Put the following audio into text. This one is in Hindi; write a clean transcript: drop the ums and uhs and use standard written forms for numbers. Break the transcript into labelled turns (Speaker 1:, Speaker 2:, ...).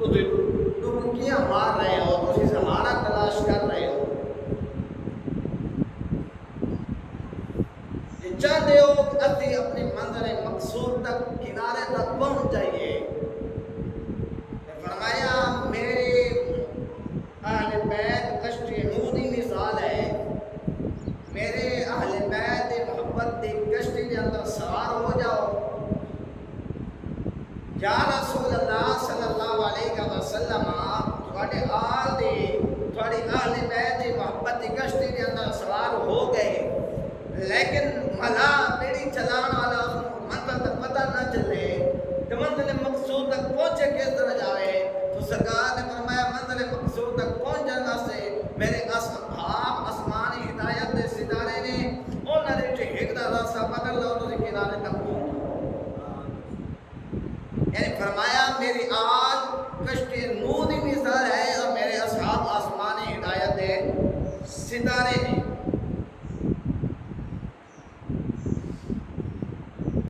Speaker 1: डुबकियां मार रहे हो, तुम सहारा तलाश कर रहे हो, चाहते हो कि अभी अपनी मंजिल मकसूद तक किनारे तक पहुंच जाइए। फरमाया मेरे अहले बैत कश्ती नूरी मिसाल है, मेरे अहले बैत मोहब्बत की कश्ती के अंदर सवार हो जाओ। या रसूल अल्लाह सल्लल्लाहु अलैहि वसल्लम थोड़े आल दे थोड़ी अहले बैत मोहब्बत की कश्ती के अंदर सवार हो गए, लेकिन मला बेड़ी चलाने वाला मंजिल तक पता न चले तो मंजिल मकसूद तक पहुंचे किस तरह जाए। तो सरकार ने फरमाया मंजिल मकसूद तक पहुंचने से मेरे असहाब आसमानी हिदायत के सितारे ने उन्होंने जो एक रास्ता बदल लो तो किनारे तक पहुंच, यानी